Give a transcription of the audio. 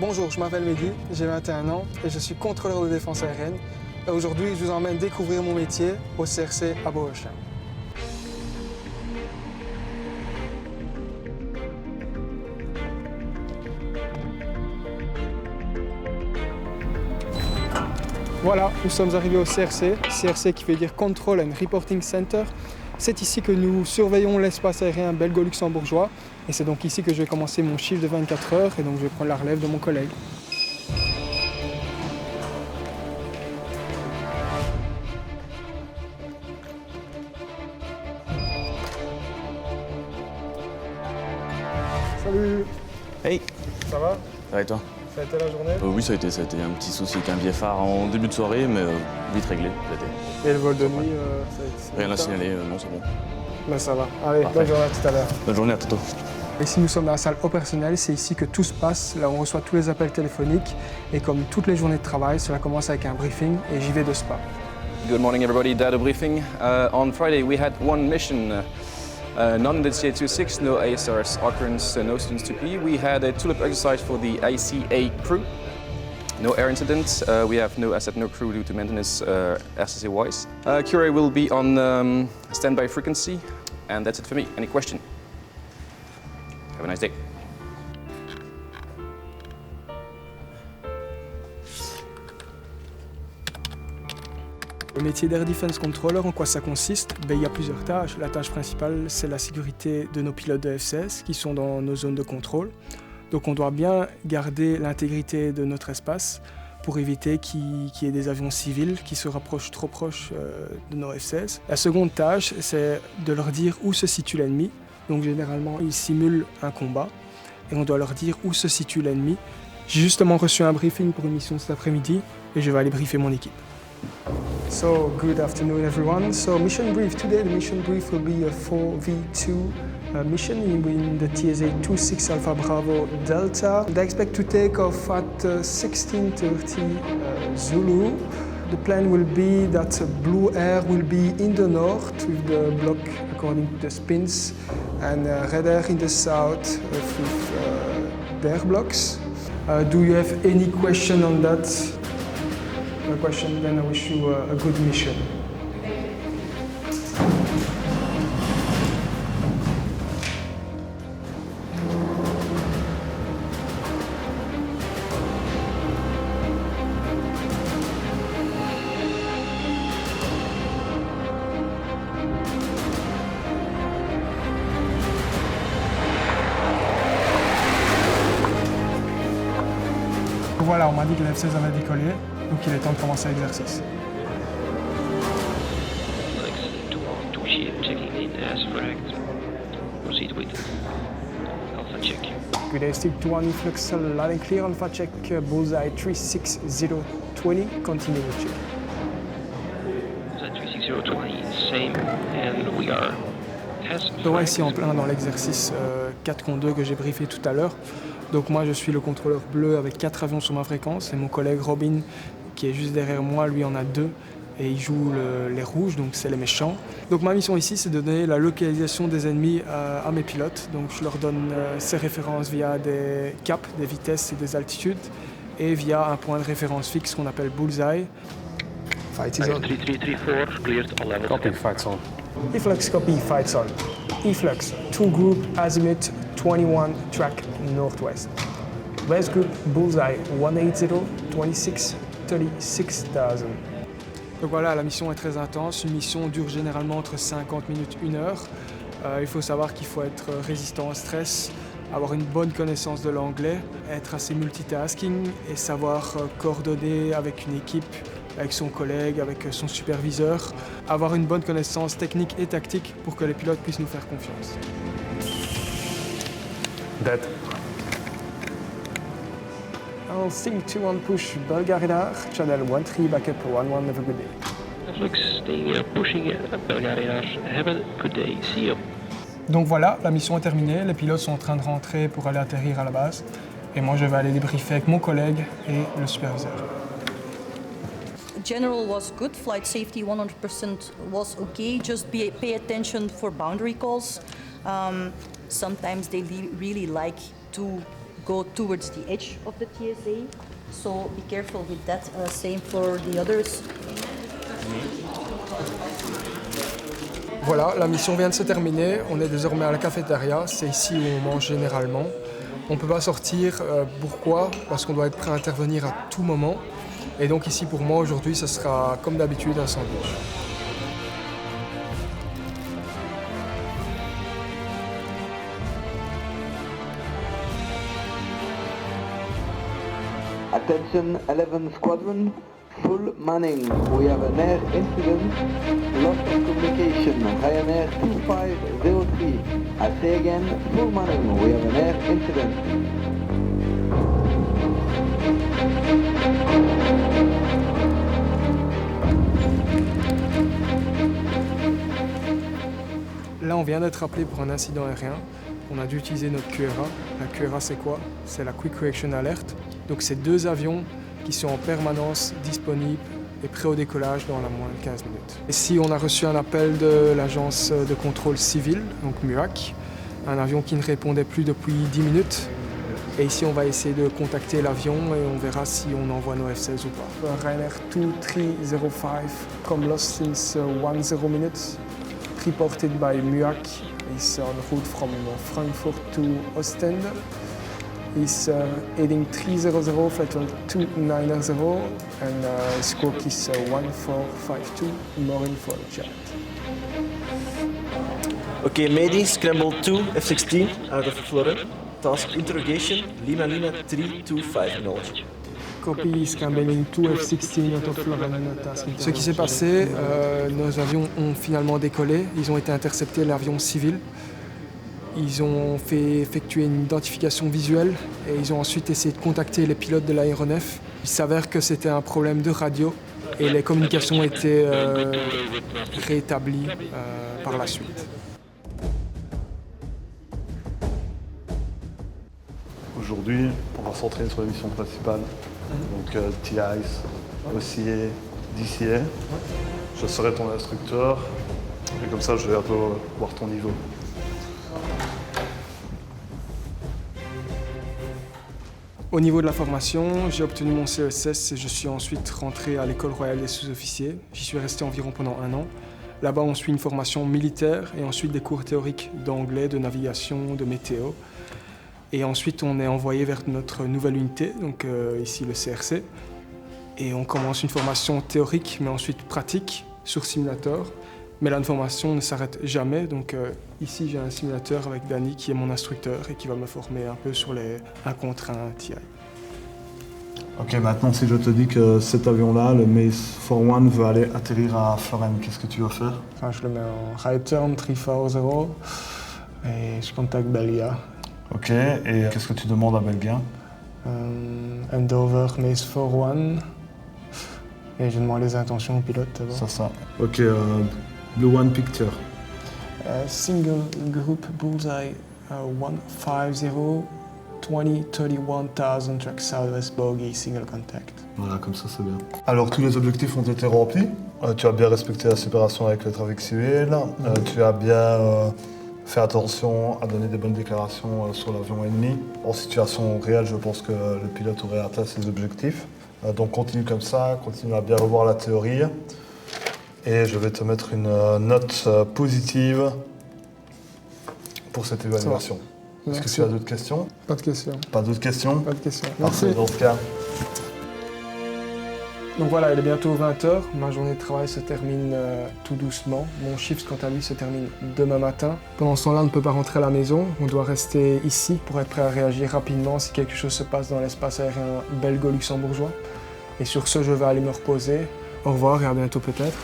Bonjour, je m'appelle Mehdi, j'ai 21 ans et je suis contrôleur de défense aérienne. Aujourd'hui, je vous emmène découvrir mon métier au CRC à Boechamp. Voilà, nous sommes arrivés au CRC, CRC qui veut dire Control and Reporting Center. C'est ici que nous surveillons l'espace aérien belgo-luxembourgeois et c'est donc ici que je vais commencer mon chiffre de 24 heures et donc je vais prendre la relève de mon collègue. Salut! Hey! Ça va? Ça va et toi? Ça a été la journée? Oui, ça a été un petit souci avec un billet phare en début de soirée, mais vite réglé. Ça a été. Et le vol de nuit, Rien à signaler, non, c'est bon. Ben ça va. Allez, Parfait. bonne journée à tout à l'heure. Bonne journée, à tantôt. Ici, nous sommes dans la salle opérationnelle, c'est ici que tout se passe. Là, on reçoit tous les appels téléphoniques et comme toutes les journées de travail, cela commence avec un briefing et j'y vais de ce pas. Good morning, everybody. Data briefing. On Friday, we had one mission. None in the CA26, no ASRS occurrence, no students to P. We had a tulip exercise for the ICA crew. No air incidents. We have no asset, no crew due to maintenance SSA-wise. QRA will be on standby frequency. And that's it for me. Any question? Have a nice day. Le métier d'Air Defense Controller, en quoi ça consiste? Il y a plusieurs tâches. La tâche principale, c'est la sécurité de nos pilotes de F-16 qui sont dans nos zones de contrôle. Donc on doit bien garder l'intégrité de notre espace pour éviter qu'il y ait des avions civils qui se rapprochent trop proches de nos F-16. La seconde tâche, c'est de leur dire où se situe l'ennemi. Donc généralement, ils simulent un combat et on doit leur dire où se situe l'ennemi. J'ai justement reçu un briefing pour une mission cet après-midi et je vais aller briefer mon équipe. So, good afternoon everyone. So, mission brief today. The mission brief will be a 4v2 mission in the TSA 26 Alpha Bravo Delta. They expect to take off at 16:30 Zulu. The plan will be that Blue Air will be in the north with the block according to the spins and Red Air in the south with their blocks. Do you have any question on that? No question, then I wish you a good mission. Voilà, on m'a dit que la F-16 avait décollé, donc il est temps de commencer l'exercice. Good day, stick to one influx, loud and clear, Alpha check, bullseye 36020, continue with check. Bullseye 36020, same, and we are test. Donc ici en plein dans l'exercice 4 contre 2 que j'ai briefé tout à l'heure. Donc moi je suis le contrôleur bleu avec 4 avions sur ma fréquence et mon collègue Robin qui est juste derrière moi, lui en a 2 et il joue les rouges, donc c'est les méchants. Donc ma mission ici c'est de donner la localisation des ennemis à mes pilotes. Donc je leur donne ces références via des caps, des vitesses et des altitudes et via un point de référence fixe qu'on appelle bullseye. Fight is on. 3334, cleared all levels. Copy, fight's on. Eflux copy, fights on. Eflux, 2 group, azimuth 21, track northwest. West group, bullseye 180, 26, 36,000. Donc voilà, la mission est très intense. Une mission dure généralement entre 50 minutes et 1 heure. Il faut savoir qu'il faut être résistant au stress, avoir une bonne connaissance de l'anglais, être assez multitasking et savoir coordonner avec une équipe, avec son collègue, avec son superviseur, avoir une bonne connaissance technique et tactique pour que les pilotes puissent nous faire confiance. Dead. I'll sync 2-1 push Bulgaria, channel 1-3 backup 1-1, have a good day. Flux staying here, pushing Bulgaria. Have a good day. See you. Donc voilà, la mission est terminée, les pilotes sont en train de rentrer pour aller atterrir à la base. Et moi je vais aller débriefer avec mon collègue et le superviseur. General was good, flight safety 100% was okay, just pay attention for boundary calls. Sometimes they really like to go towards the edge of the TSA. So be careful with that. Same for the others. Voilà, la mission vient de se terminer. On est désormais à la cafétéria. C'est ici où on mange généralement. On ne peut pas sortir. Pourquoi? Parce qu'on doit être prêt à intervenir à tout moment. Et donc ici pour moi aujourd'hui, ce sera comme d'habitude un sandwich. Attention 11 Squadron, full manning. We have an air incident, loss of communication, Ryanair 2503. I say again, full manning. We have an air incident. Là, on vient d'être appelé pour un incident aérien. On a dû utiliser notre QRA. La QRA, c'est quoi? C'est la Quick Reaction Alert. Donc, c'est 2 avions qui sont en permanence disponibles et prêts au décollage dans la moins de 15 minutes. Ici, on a reçu un appel de l'agence de contrôle civil, donc MUAC, un avion qui ne répondait plus depuis 10 minutes. Et ici, on va essayer de contacter l'avion et on verra si on envoie nos F-16 ou pas. Ryanair 2305, come lost since 10 minutes. Reported by MUAC. He's on route from Frankfurt to Ostend. He's heading 300, flight 290, and his squawk is 1452, more info on chat. Okay, Mayday, Scramble 2, F-16, out of Florida. Task interrogation, Lima 325, acknowledge. Copy, Scrambling 2, F-16, out of Florida, task. Ce qui s'est passé, nos avions ont finalement décollé, ils ont été interceptés, l'avion civil. Ils ont fait effectuer une identification visuelle et ils ont ensuite essayé de contacter les pilotes de l'aéronef. Il s'avère que c'était un problème de radio et les communications étaient réétablies par la suite. Aujourd'hui, on va s'entraîner sur la mission principale, donc TIACE, OCA, DCA. Je serai ton instructeur et comme ça je vais un peu voir ton niveau. Au niveau de la formation, j'ai obtenu mon CESS et je suis ensuite rentré à l'École royale des sous-officiers. J'y suis resté environ pendant 1 an. Là-bas, on suit une formation militaire et ensuite des cours théoriques d'anglais, de navigation, de météo. Et ensuite, on est envoyé vers notre nouvelle unité, donc ici le CRC. Et on commence une formation théorique, mais ensuite pratique, sur simulateur. Mais la formation ne s'arrête jamais, donc ici j'ai un simulateur avec Danny qui est mon instructeur et qui va me former un peu sur les 1 contre 1 TI. Ok, maintenant si je te dis que cet avion-là, le Maze 41, veut aller atterrir à Florence, qu'est-ce que tu vas faire? Enfin, je le mets en right turn 340 et je contacte Belia. Ok, et qu'est-ce que tu demandes à Belgien? Handover Maze 41 et je demande les intentions au pilote d'abord. Ça. Ok, Blue One Picture. Single group bullseye 150 20 31,000 track southwest bogey single contact. Voilà, comme ça c'est bien. Alors tous les objectifs ont été remplis. Tu as bien respecté la séparation avec le trafic civil. Tu as bien fait attention à donner des bonnes déclarations sur l'avion ennemi. En situation réelle, je pense que le pilote aurait atteint ses objectifs. Donc continue comme ça, continue à bien revoir la théorie. Et je vais te mettre une note positive pour cette évaluation. Est-ce que tu as d'autres questions? Pas de questions. Pas d'autres questions? Pas de questions. Parfait, Merci. dans ce cas. Donc voilà, il est bientôt 20h. Ma journée de travail se termine tout doucement. Mon shift, quant à lui, se termine demain matin. Pendant ce temps-là, on ne peut pas rentrer à la maison. On doit rester ici pour être prêt à réagir rapidement si quelque chose se passe dans l'espace aérien belgo-luxembourgeois. Et sur ce, je vais aller me reposer. Au revoir et à bientôt peut-être.